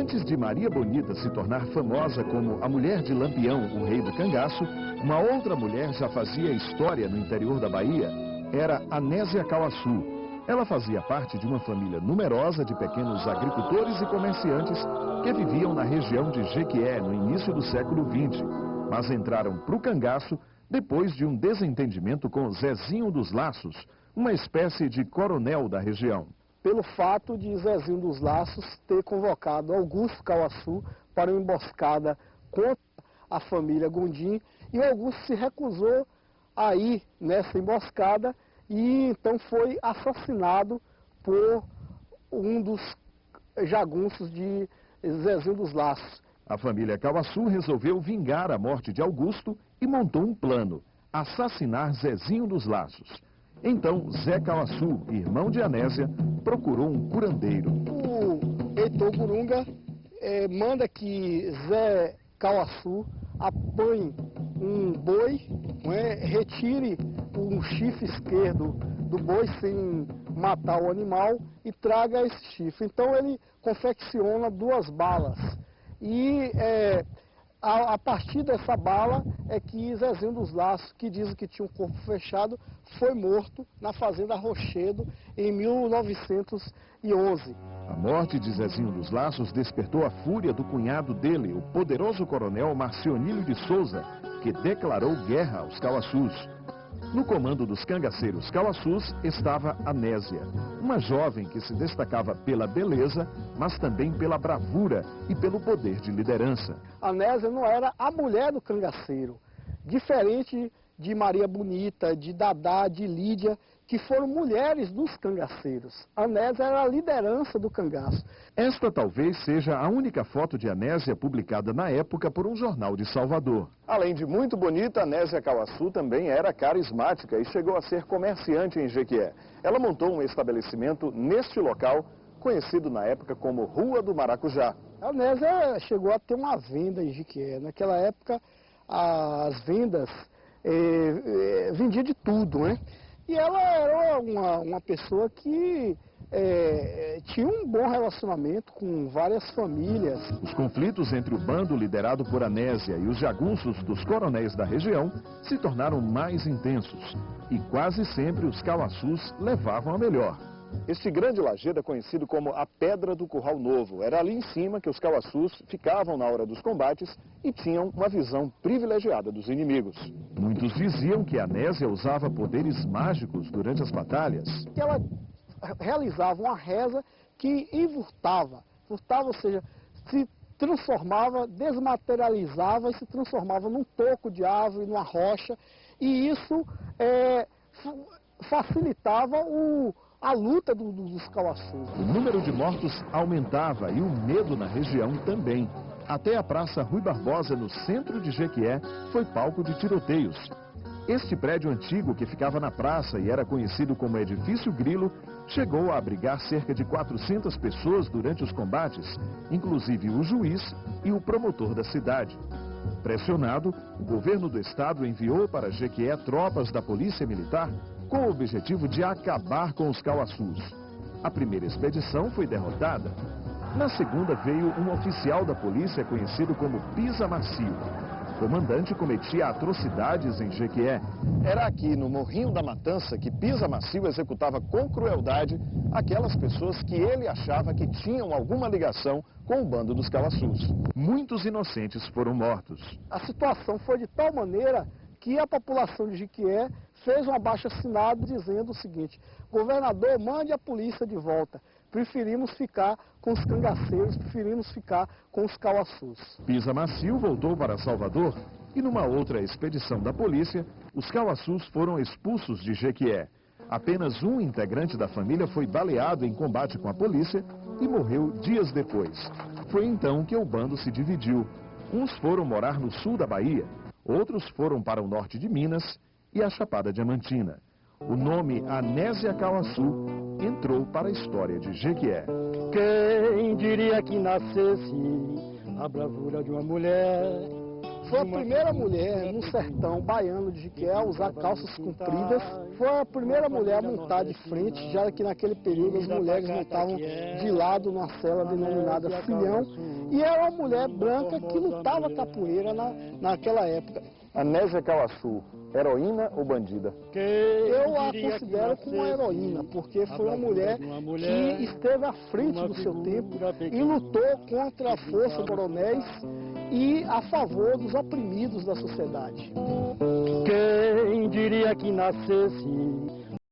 Antes de Maria Bonita se tornar famosa como a mulher de Lampião, o rei do cangaço, uma outra mulher já fazia história no interior da Bahia. Era Anésia Cauaçu. Ela fazia parte de uma família numerosa de pequenos agricultores e comerciantes que viviam na região de Jequié no início do século XX, mas entraram para o cangaço depois de um desentendimento com Zezinho dos Laços, uma espécie de coronel da região. Pelo fato de Zezinho dos Laços ter convocado Augusto Cauaçu para uma emboscada contra a família Gondim, e o Augusto se recusou a ir nessa emboscada e então foi assassinado por um dos jagunços de Zezinho dos Laços. A família Cauaçu resolveu vingar a morte de Augusto e montou um plano: assassinar Zezinho dos Laços. Então, Zé Cauaçu, irmão de Anésia, procurou um curandeiro. O Heitor Gurunga manda que Zé Cauaçu apanhe um boi, retire um chifre esquerdo do boi sem matar o animal e traga esse chifre. Então ele confecciona 2 balas e a partir dessa bala é que Zezinho dos Laços, que dizem que tinha um corpo fechado, foi morto na fazenda Rochedo em 1911. A morte de Zezinho dos Laços despertou a fúria do cunhado dele, o poderoso coronel Marcionílio de Souza, que declarou guerra aos Cauaçus. No comando dos cangaceiros Cauaçus estava Anésia, uma jovem que se destacava pela beleza, mas também pela bravura e pelo poder de liderança. Anésia não era a mulher do cangaceiro, diferente de Maria Bonita, de Dadá, de Lídia, que foram mulheres dos cangaceiros. Anésia era a liderança do cangaço. Esta talvez seja a única foto de Anésia publicada na época por um jornal de Salvador. Além de muito bonita, Anésia Cauaçu também era carismática e chegou a ser comerciante em Jequié. Ela montou um estabelecimento neste local, conhecido na época como Rua do Maracujá. A Anésia chegou a ter uma venda em Jequié. Naquela época, as vendas vendia de tudo, né? E ela era uma pessoa que tinha um bom relacionamento com várias famílias. Os conflitos entre o bando liderado por Anésia e os jagunços dos coronéis da região se tornaram mais intensos. E quase sempre os Cauaçus levavam a melhor. Este grande lajedo é conhecido como a Pedra do Curral Novo. Era ali em cima que os Cauaçus ficavam na hora dos combates e tinham uma visão privilegiada dos inimigos. Muitos diziam que Anésia usava poderes mágicos durante as batalhas. Ela realizava uma reza que encurtava, ou seja, se transformava, desmaterializava e se transformava num toco de árvore, numa rocha, e isso facilitava a luta dos Cauaçus. O número de mortos aumentava e o medo na região também. Até a Praça Rui Barbosa, no centro de Jequié, foi palco de tiroteios. Este prédio antigo, que ficava na praça e era conhecido como Edifício Grilo, chegou a abrigar cerca de 400 pessoas durante os combates, inclusive o juiz e o promotor da cidade. Pressionado, o governo do estado enviou para Jequié tropas da Polícia Militar com o objetivo de acabar com os Cauaçus. A primeira expedição foi derrotada. Na segunda veio um oficial da polícia conhecido como Pisa Macio. O comandante cometia atrocidades em Jequié. Era aqui, no Morrinho da Matança, que Pisa Macio executava com crueldade aquelas pessoas que ele achava que tinham alguma ligação com o bando dos Cauaçus. Muitos inocentes foram mortos. A situação foi de tal maneira que a população de Jequié fez um abaixo-assinado dizendo o seguinte: governador, mande a polícia de volta. Preferimos ficar com os cangaceiros, preferimos ficar com os Cauaçus. Pisa Macio voltou para Salvador e numa outra expedição da polícia, os Cauaçus foram expulsos de Jequié. Apenas um integrante da família foi baleado em combate com a polícia e morreu dias depois. Foi então que o bando se dividiu. Uns foram morar no sul da Bahia, outros foram para o norte de Minas e a Chapada Diamantina. O nome Anésia Cauaçu entrou para a história de Jequié. Quem diria que nascesse a bravura de uma mulher, Foi a primeira mulher no sertão baiano de Jequié a usar calças compridas. Foi a primeira mulher a montar de frente, já que naquele período as mulheres montavam de lado numa cela denominada filhão. E era uma mulher branca que lutava capoeira naquela época. Anésia Cauaçu, heroína ou bandida? Eu a considero como uma heroína, porque foi uma mulher que esteve à frente do seu tempo e lutou contra a força coronéis e a favor dos oprimidos da sociedade. Quem diria que nascesse